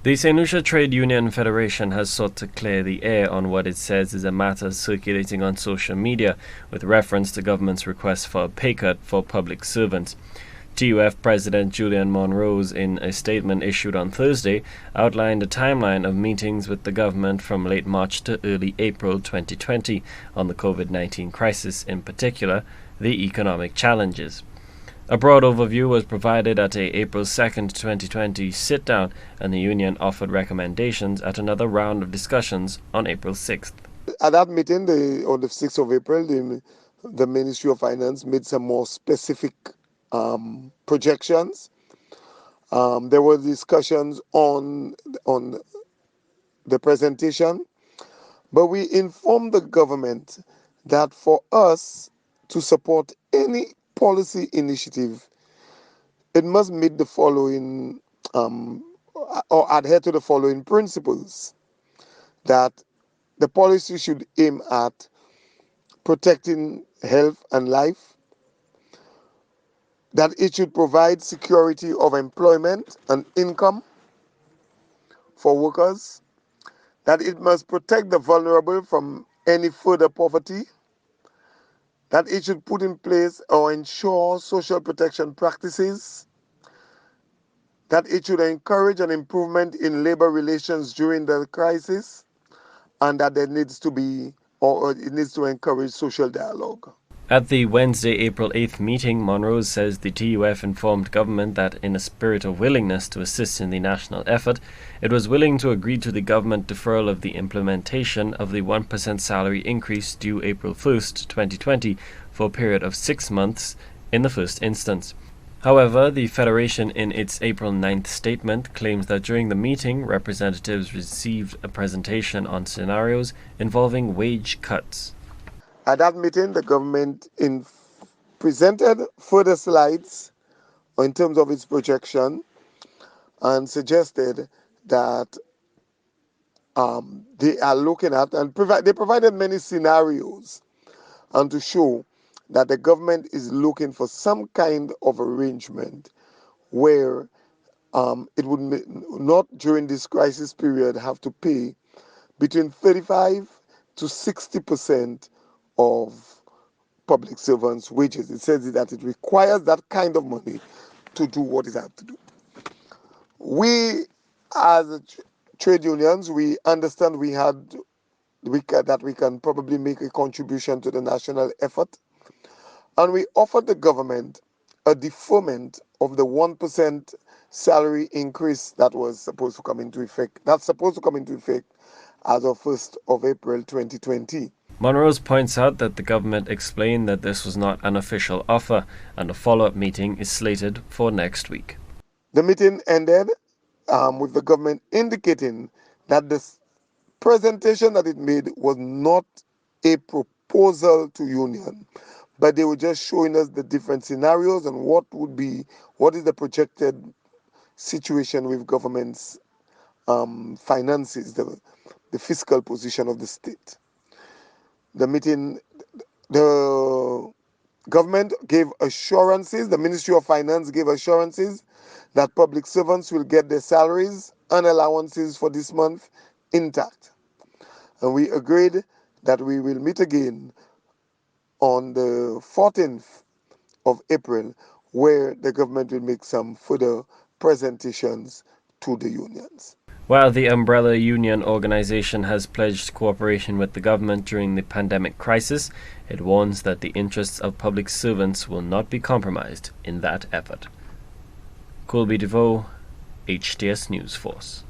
The St. Lucia Trade Union Federation has sought to clear the air on what it says is a matter circulating on social media with reference to government's request for a pay cut for public servants. TUF President Julian Monrose, in a statement issued on Thursday, outlined a timeline of meetings with the government from late March to early April 2020 on the COVID-19 crisis, in particular, the economic challenges. A broad overview was provided at a April 2nd, 2020 sit-down, and the union offered recommendations at another round of discussions on April 6th. At that meeting, on the 6th of April, the Ministry of Finance made some more specific projections. There were discussions on the presentation, but we informed the government that for us to support any policy initiative, it must meet the following or adhere to the following principles: that the policy should aim at protecting health and life, that it should provide security of employment and income for workers, that it must protect the vulnerable from any further poverty, that it should put in place or ensure social protection practices, that it should encourage an improvement in labor relations during the crisis, and that it needs to encourage social dialogue. At the Wednesday, April 8th meeting, Monrose says the TUF informed government that, in a spirit of willingness to assist in the national effort, it was willing to agree to the government deferral of the implementation of the 1% salary increase due April 1st, 2020, for a period of 6 months in the first instance. However, the Federation, in its April 9th statement, claims that during the meeting, representatives received a presentation on scenarios involving wage cuts. At that meeting, the government presented further slides in terms of its projection and suggested that they are looking at, and they provided many scenarios and to show that the government is looking for some kind of arrangement where it would not, during this crisis period, have to pay between 35 to 60% of public servants' wages. It says that it requires that kind of money to do what it has to do. We, as trade unions, we understand that we can probably make a contribution to the national effort, and we offered the government a deferment of the 1% salary increase that was supposed to come into effect. That's supposed to come into effect as of 1st of April 2020. Monrose points out that the government explained that this was not an official offer, and a follow-up meeting is slated for next week. The meeting ended with the government indicating that the presentation that it made was not a proposal to union, but they were just showing us the different scenarios and what is the projected situation with government's finances, the fiscal position of the state. The government gave assurances, the Ministry of Finance gave assurances that public servants will get their salaries and allowances for this month intact. And we agreed that we will meet again on the 14th of April, where the government will make some further presentations to the unions. While the umbrella union organization has pledged cooperation with the government during the pandemic crisis, it warns that the interests of public servants will not be compromised in that effort. Colby DeVoe, HTS News Force.